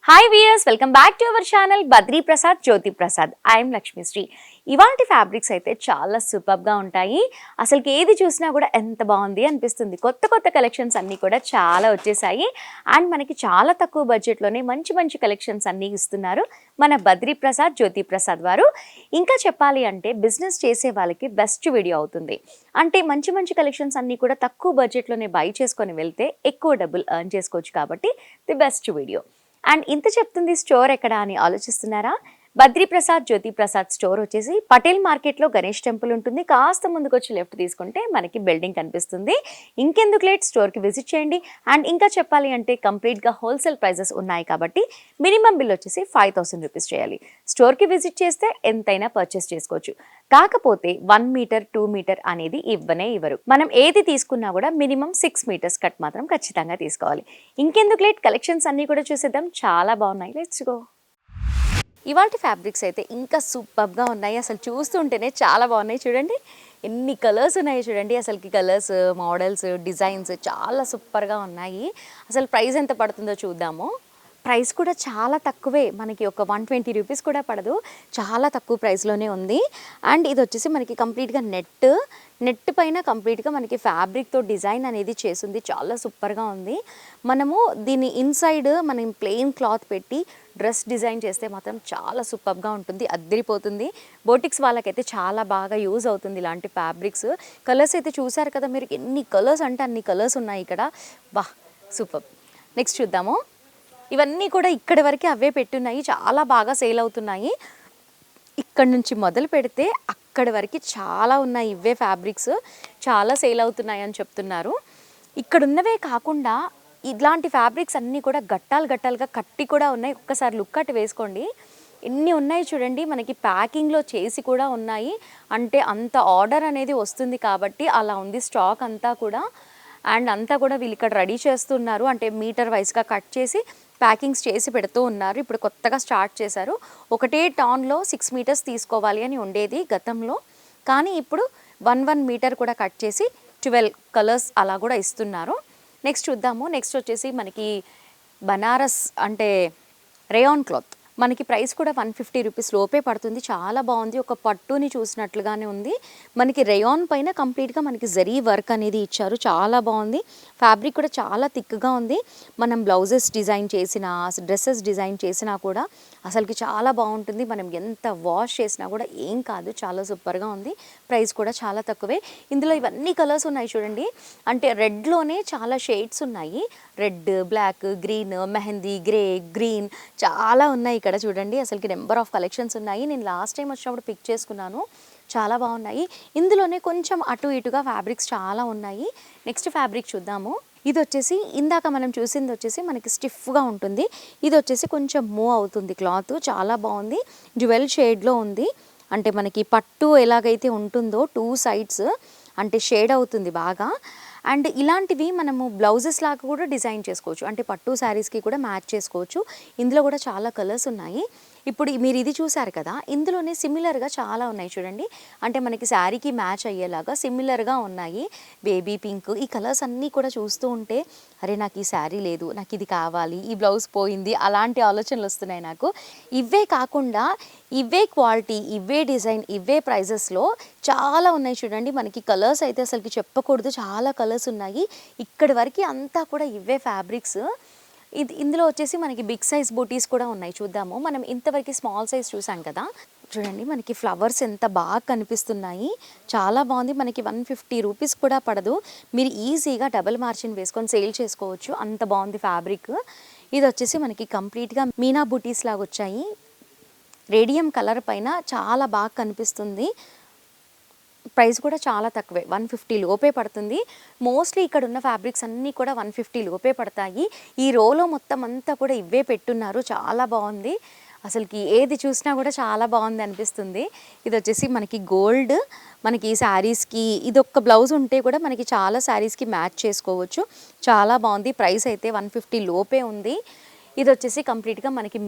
Hi viewers, welcome back to our channel Badri Prasad Jyothi Prasad. I'm Lakshmisri. ఇవాంటి fabrics అయితే చాలా సూపర్గా ఉంటాయి. అసలుకి ఏది చూసినా కూడా ఎంత బాగుంది అనిపిస్తుంది. కొత్త కొత్త కలెక్షన్స్ అన్నీ కూడా చాలా వచ్చేసాయి. అండ్ మనకి చాలా తక్కువ బడ్జెట్లోనే మంచి మంచి కలెక్షన్స్ అన్నీ ఇస్తున్నారు మన బద్రీ ప్రసాద్ జ్యోతి ప్రసాద్ వారు. ఇంకా చెప్పాలి అంటే బిజినెస్ చేసే వాళ్ళకి బెస్ట్ వీడియో అవుతుంది. అంటే మంచి మంచి కలెక్షన్స్ అన్నీ కూడా తక్కువ బడ్జెట్లోనే బై చేసుకొని వెళ్తే ఎక్కువ డబ్బులు ఎర్న్ చేసుకోవచ్చు కాబట్టి ది బెస్ట్ వీడియో. అండ్ ఇంత చెప్తుంది స్టోర్ ఎక్కడ అని ఆలోచిస్తున్నారా? బద్రీ ప్రసాద్ జ్యోతి ప్రసాద్ స్టోర్ వచ్చేసి పటేల్ మార్కెట్లో గణేష్ టెంపుల్ ఉంటుంది. కాస్త ముందుకు వచ్చి లెఫ్ట్ తీసుకుంటే మనకి బిల్డింగ్ కనిపిస్తుంది. ఇంకెందుకు లేట్, స్టోర్కి విజిట్ చేయండి. అండ్ ఇంకా చెప్పాలి అంటే కంప్లీట్గా హోల్సేల్ ప్రైజెస్ ఉన్నాయి కాబట్టి మినిమం బిల్ వచ్చేసి 5000 రూపీస్ చేయాలి. స్టోర్కి విజిట్ చేస్తే ఎంతైనా పర్చేస్ చేసుకోవచ్చు. కాకపోతే 1 మీటర్ 2 మీటర్ అనేది ఇవ్వరు. మనం ఏది తీసుకున్నా కూడా మినిమం 6 మీటర్స్ కట్ మాత్రం ఖచ్చితంగా తీసుకోవాలి. ఇంకెందుకు లేట్, కలెక్షన్స్ అన్నీ కూడా చూసేద్దాం. చాలా బాగున్నాయి, లెట్స్ గో. ఇవాళ ఫ్యాబ్రిక్స్ అయితే ఇంకా సూపర్గా ఉన్నాయి. అసలు చూస్తుంటేనే చాలా బాగున్నాయి. చూడండి ఎన్ని కలర్స్ ఉన్నాయి, చూడండి అసలుకి కలర్స్, మోడల్స్, డిజైన్స్ చాలా సూపర్గా ఉన్నాయి. అసలు ప్రైస్ ఎంత పడుతుందో చూద్దాము. ప్రైస్ కూడా చాలా తక్కువే, మనకి ఒక 120 రూపీస్ కూడా పడదు. చాలా తక్కువ ప్రైస్లోనే ఉంది. అండ్ ఇది వచ్చేసి మనకి కంప్లీట్గా నెట్ పైన కంప్లీట్గా మనకి ఫ్యాబ్రిక్తో డిజైన్ అనేది చేసింది. చాలా సూపర్గా ఉంది. మనము దీన్ని ఇన్సైడ్ మనం ప్లెయిన్ క్లాత్ పెట్టి డ్రెస్ డిజైన్ చేస్తే మాత్రం చాలా సూపర్గా ఉంటుంది, అద్దరిపోతుంది. బోటిక్స్ వాళ్ళకైతే చాలా బాగా యూజ్ అవుతుంది ఇలాంటి ఫ్యాబ్రిక్స్. కలర్స్ అయితే చూసారు కదా మీరు, ఎన్ని కలర్స్ అంటే అన్ని కలర్స్ ఉన్నాయి ఇక్కడ. బా సూపర్. నెక్స్ట్ చూద్దాము. ఇవన్నీ కూడా ఇక్కడి వరకే అవే పెట్టున్నాయి, చాలా బాగా సేల్ అవుతున్నాయి. ఇక్కడ నుంచి మొదలు పెడితే అక్కడి వరకు చాలా ఉన్నాయి ఇవే ఫ్యాబ్రిక్స్, చాలా సేల్ అవుతున్నాయి అని చెప్తున్నారు. ఇక్కడ ఉన్నవే కాకుండా ఇట్లాంటి ఫ్యాబ్రిక్స్ అన్నీ కూడా గట్టాలుగా కట్టి కూడా ఉన్నాయి. ఒక్కసారి లుక్ అటు వేసుకోండి, ఎన్ని ఉన్నాయి చూడండి. మనకి ప్యాకింగ్లో చేసి కూడా ఉన్నాయి. అంటే అంత ఆర్డర్ అనేది వస్తుంది కాబట్టి అలా ఉంది స్టాక్ అంతా కూడా. అండ్ అంతా కూడా వీళ్ళు ఇక్కడ రెడీ చేస్తున్నారు, అంటే మీటర్ వైజ్గా కట్ చేసి ప్యాకింగ్స్ చేసి పెడుతూ ఉన్నారు. ఇప్పుడు కొత్తగా స్టార్ట్ చేశారు. ఒకటే టాన్లో 6 మీటర్స్ తీసుకోవాలి అని ఉండేది గతంలో, కానీ ఇప్పుడు 1 మీటర్ కూడా కట్ చేసి 12 కలర్స్ అలా కూడా ఇస్తున్నారు. నెక్స్ట్ చూద్దాము. నెక్స్ట్ వచ్చేసి మనకి బనారస్ అంటే రేయాన్ క్లాత్, మనకి ప్రైస్ కూడా 150 రూపీస్ లోపే పడుతుంది. చాలా బాగుంది, ఒక పట్టుని చూసినట్లుగానే ఉంది. మనకి రేయాన్ పైన కంప్లీట్గా మనకి జరీ వర్క్ అనేది ఇచ్చారు, చాలా బాగుంది. ఫ్యాబ్రిక్ కూడా చాలా థిక్గా ఉంది. మనం బ్లౌజెస్ డిజైన్ చేసినా, డ్రెస్సెస్ డిజైన్ చేసినా కూడా అసలుకి చాలా బాగుంటుంది. మనం ఎంత వాష్ చేసినా కూడా ఏం కాదు, చాలా సూపర్గా ఉంది. ప్రైస్ కూడా చాలా తక్కువే. ఇందులో ఇవన్నీ కలర్స్ ఉన్నాయి చూడండి, అంటే రెడ్లోనే చాలా షేడ్స్ ఉన్నాయి. Red, black, green, mehndi, grey, green చాలా ఉన్నాయి ఇక్కడ చూడండి. అసలుకి నెంబర్ ఆఫ్ కలెక్షన్స్ ఉన్నాయి. నేను లాస్ట్ టైం వచ్చినప్పుడు పిక్ చేసుకున్నాను, చాలా బాగున్నాయి. ఇందులోనే కొంచెం అటు ఇటుగా ఫ్యాబ్రిక్స్ చాలా ఉన్నాయి. నెక్స్ట్ ఫ్యాబ్రిక్ చూద్దాము. ఇది వచ్చేసి ఇందాక మనం చూసింది వచ్చేసి మనకి స్టిఫ్గా ఉంటుంది. ఇది వచ్చేసి కొంచెం మూవ్ అవుతుంది క్లాత్, చాలా బాగుంది. డ్యువెల్ షేడ్లో ఉంది, అంటే మనకి పట్టు ఎలాగైతే ఉంటుందో 2 సైడ్స్ అంటే షేడ్ అవుతుంది బాగా. అండ్ ఇలాంటివి మనము బ్లౌజెస్ లాగా కూడా డిజైన్ చేసుకోవచ్చు, అంటే పట్టు శారీస్కి కూడా మ్యాచ్ చేసుకోవచ్చు. ఇందులో కూడా చాలా కలర్స్ ఉన్నాయి. ఇప్పుడు మీరు ఇది చూసారు కదా, ఇందులోనే సిమిలర్గా చాలా ఉన్నాయి చూడండి, అంటే మనకి శారీకి మ్యాచ్ అయ్యేలాగా సిమిలర్గా ఉన్నాయి. బేబీ పింక్, ఈ కలర్స్ అన్నీ కూడా చూస్తూ ఉంటే అరే నాకు ఈ శారీ లేదు, నాకు ఇది కావాలి, ఈ బ్లౌజ్ పోయింది, అలాంటి ఆలోచనలు వస్తున్నాయి నాకు. ఇవే కాకుండా ఇవే క్వాలిటీ, ఇవే డిజైన్, ఇవే ప్రైజెస్లో చాలా ఉన్నాయి చూడండి. మనకి కలర్స్ అయితే అసలుకి చెప్పకూడదు, చాలా కలర్స్ ఉన్నాయి. ఇక్కడి వరకు అంతా కూడా ఇవే ఫ్యాబ్రిక్స్. ఇందులో వచ్చేసి మనకి బిగ్ సైజ్ బూటీస్ కూడా ఉన్నాయి, చూద్దాము. మనం ఇంతవరకు స్మాల్ సైజ్ చూసాం కదా, చూడండి మనకి ఫ్లవర్స్ ఎంత బాగా కనిపిస్తున్నాయి, చాలా బాగుంది. మనకి 150 రూపీస్ కూడా పడదు, మీరు ఈజీగా డబుల్ మార్జిన్ వేసుకొని సేల్ చేసుకోవచ్చు, అంత బాగుంది ఫ్యాబ్రిక్. ఇది వచ్చేసి మనకి కంప్లీట్గా మీనా బూటీస్ లాగా వచ్చాయి. రేడియం కలర్ పైన చాలా బాగా కనిపిస్తుంది. ప్రైస్ కూడా చాలా తక్కువే, 150 లోపే పడుతుంది. మోస్ట్లీ ఇక్కడ ఉన్న ఫ్యాబ్రిక్స్ అన్నీ కూడా 150 లోపే పడతాయి. ఈ రోలో మొత్తం అంతా కూడా ఇవే పెట్టున్నారు, చాలా బాగుంది. అసలుకి ఏది చూసినా కూడా చాలా బాగుంది అనిపిస్తుంది. ఇది వచ్చేసి మనకి గోల్డ్, మనకి శారీస్కి ఇది ఒక్క బ్లౌజ్ ఉంటే కూడా మనకి చాలా శారీస్కి మ్యాచ్ చేసుకోవచ్చు, చాలా బాగుంది. ప్రైస్ అయితే 150 లోపే ఉంది. ఇది వచ్చేసి కంప్లీట్గా మనకి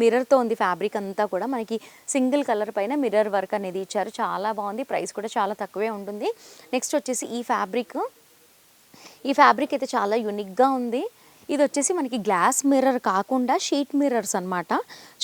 మిర్రర్తో ఉంది ఫ్యాబ్రిక్ అంతా కూడా. మనకి సింగిల్ కలర్ పైన మిర్రర్ వర్క్ అనేది ఇచ్చారు, చాలా బాగుంది. ప్రైస్ కూడా చాలా తక్కువే ఉంటుంది. నెక్స్ట్ వచ్చేసి ఈ ఫ్యాబ్రిక్ అయితే చాలా యూనిక్గా ఉంది. ఇది వచ్చేసి మనకి గ్లాస్ మిర్రర్ కాకుండా షీట్ మిర్రర్స్ అన్నమాట.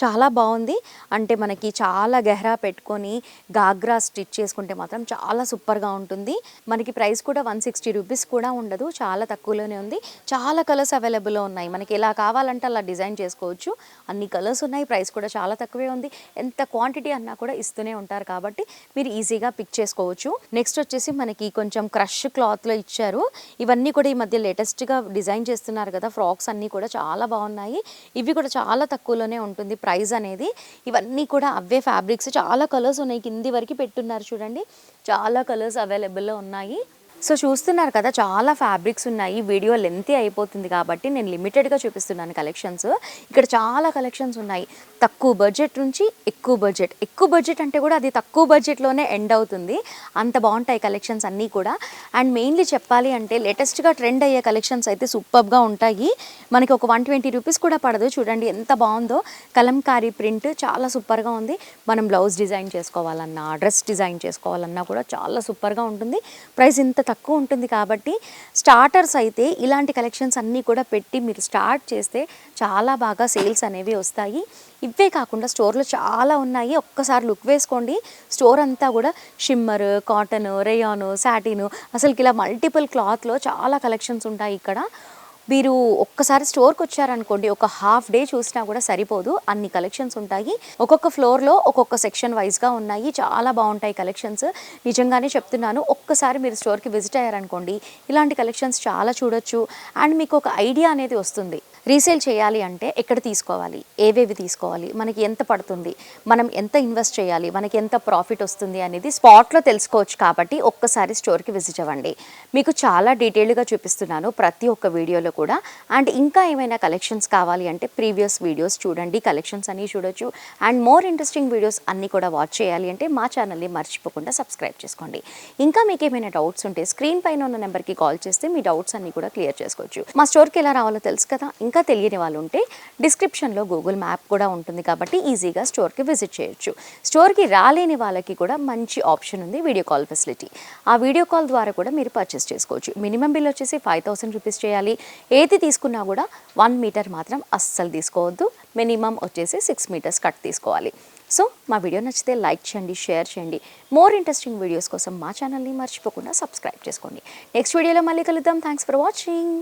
చాలా బాగుంది. అంటే మనకి చాలా గెహరా పెట్టుకొని గాగ్రా స్టిచ్ చేసుకుంటే మాత్రం చాలా సూపర్గా ఉంటుంది. మనకి ప్రైస్ కూడా 160 రూపీస్ కూడా ఉండదు, చాలా తక్కువలోనే ఉంది. చాలా కలర్స్ అవైలబుల్లో ఉన్నాయి. మనకి ఎలా కావాలంటే అలా డిజైన్ చేసుకోవచ్చు. అన్ని కలర్స్ ఉన్నాయి. ప్రైస్ కూడా చాలా తక్కువే ఉంది. ఎంత క్వాంటిటీ అన్నా కూడా ఇస్తూనే ఉంటారు కాబట్టి మీరు ఈజీగా పిక్ చేసుకోవచ్చు. నెక్స్ట్ వచ్చేసి మనకి కొంచెం క్రష్ క్లాత్లో ఇచ్చారు. ఇవన్నీ కూడా ఈ మధ్య లేటెస్ట్గా డిజైన్ చేస్తున్నారు కదా, ఫ్రాక్స్ అన్నీ కూడా చాలా బాగున్నాయి. ఇవి కూడా చాలా తక్కువలోనే ఉంటుంది ప్రైస్ అనేది. ఇవన్నీ కూడా అవే ఫ్యాబ్రిక్స్. చాలా కలర్స్ ఉన్నాయి, కింది వరకు పెట్టున్నారు చూడండి. చాలా కలర్స్ అవైలబుల్లో ఉన్నాయి. సో చూస్తున్నారు కదా, చాలా ఫ్యాబ్రిక్స్ ఉన్నాయి. వీడియో లెంతీ అయిపోతుంది కాబట్టి నేను లిమిటెడ్గా చూపిస్తున్నాను కలెక్షన్స్. ఇక్కడ చాలా కలెక్షన్స్ ఉన్నాయి. తక్కువ బడ్జెట్ నుంచి ఎక్కువ బడ్జెట్ అంటే కూడా అది తక్కువ బడ్జెట్లోనే ఎండ్ అవుతుంది. అంత బాగుంటాయి కలెక్షన్స్ అన్నీ కూడా. అండ్ మెయిన్లీ చెప్పాలి అంటే లేటెస్ట్గా ట్రెండ్ అయ్యే కలెక్షన్స్ అయితే సూపర్గా ఉంటాయి. మనకి ఒక 120 రూపీస్ కూడా పడదు. చూడండి ఎంత బాగుందో. కలంకారీ ప్రింట్ చాలా సూపర్గా ఉంది. మనం బ్లౌజ్ డిజైన్ చేసుకోవాలన్నా, డ్రెస్ డిజైన్ చేసుకోవాలన్నా కూడా చాలా సూపర్గా ఉంటుంది. ప్రైస్ ఇంత తక్కువ ఉంటుంది కాబట్టి స్టార్టర్స్ అయితే ఇలాంటి కలెక్షన్స్ అన్నీ కూడా పెట్టి మీరు స్టార్ట్ చేస్తే చాలా బాగా సేల్స్ అనేవి వస్తాయి. ఇవే కాకుండా స్టోర్లో చాలా ఉన్నాయి. ఒక్కసారి లుక్ వేసుకోండి. స్టోర్ అంతా కూడా షిమ్మర్, కాటన్, రేయాన్, సాటిన్, అసలుకి ఇలా మల్టిపుల్ క్లాత్లో చాలా కలెక్షన్స్ ఉంటాయి ఇక్కడ. మీరు ఒక్కసారి స్టోర్కి వచ్చారనుకోండి, ఒక హాఫ్ డే చూసినా కూడా సరిపోదు, అన్ని కలెక్షన్స్ ఉంటాయి. ఒక్కొక్క ఫ్లోర్లో ఒక్కొక్క సెక్షన్ వైజ్గా ఉన్నాయి. చాలా బాగుంటాయి కలెక్షన్స్. నిజంగానే చెప్తున్నాను, ఒక్కసారి మీరు స్టోర్కి విజిట్ అయ్యారనుకోండి ఇలాంటి కలెక్షన్స్ చాలా చూడొచ్చు. అండ్ మీకు ఒక ఐడియా అనేది వస్తుంది. రీసేల్ చేయాలి అంటే ఎక్కడ తీసుకోవాలి, ఏవేవి తీసుకోవాలి, మనకి ఎంత పడుతుంది, మనం ఎంత ఇన్వెస్ట్ చేయాలి, మనకి ఎంత ప్రాఫిట్ వస్తుంది అనేది స్పాట్లో తెలుసుకోవచ్చు. కాబట్టి ఒక్కసారి స్టోర్కి విజిట్ అవ్వండి. మీకు చాలా డీటెయిల్డ్గా చూపిస్తున్నాను ప్రతి ఒక్క వీడియోలో కూడా. అండ్ ఇంకా ఏమైనా కలెక్షన్స్ కావాలి అంటే ప్రీవియస్ వీడియోస్ చూడండి, కలెక్షన్స్ అన్నీ చూడొచ్చు. అండ్ మోర్ ఇంట్రెస్టింగ్ వీడియోస్ అన్నీ కూడా వాచ్ చేయాలి అంటే మా ఛానల్ని మర్చిపోకుండా సబ్స్క్రైబ్ చేసుకోండి. ఇంకా మీకు ఏమైనా డౌట్స్ ఉంటే స్క్రీన్ పైన ఉన్న నెంబర్కి కాల్ చేస్తే మీ డౌట్స్ అన్నీ కూడా క్లియర్ చేసుకోవచ్చు. మా స్టోర్కి ఎలా రావాలో తెలుసు కదా. ఇంకా తెలియని వాళ్ళు ఉంటే డిస్క్రిప్షన్లో గూగుల్ మ్యాప్ కూడా ఉంటుంది కాబట్టి ఈజీగా స్టోర్కి విజిట్ చేయొచ్చు. స్టోర్కి రాలేని వాళ్ళకి కూడా మంచి ఆప్షన్ ఉంది, వీడియో కాల్ ఫెసిలిటీ. ఆ వీడియో కాల్ ద్వారా కూడా మీరు పర్చేస్ చేసుకోవచ్చు. మినిమం బిల్ వచ్చేసి 5000 రూపీస్ చేయాలి. ఏది తీసుకున్నా కూడా 1 మీటర్ మాత్రం అస్సలు తీసుకోవద్దు. మినిమం వచ్చేసి 6 మీటర్స్ కట్ తీసుకోవాలి. సో మా వీడియో నచ్చితే లైక్ చేయండి, షేర్ చేయండి. మోర్ ఇంట్రెస్టింగ్ వీడియోస్ కోసం మా ఛానల్ని మర్చిపోకుండా సబ్స్క్రైబ్ చేసుకోండి. నెక్స్ట్ వీడియోలో మళ్ళీ కలుద్దాం. Thanks for watching.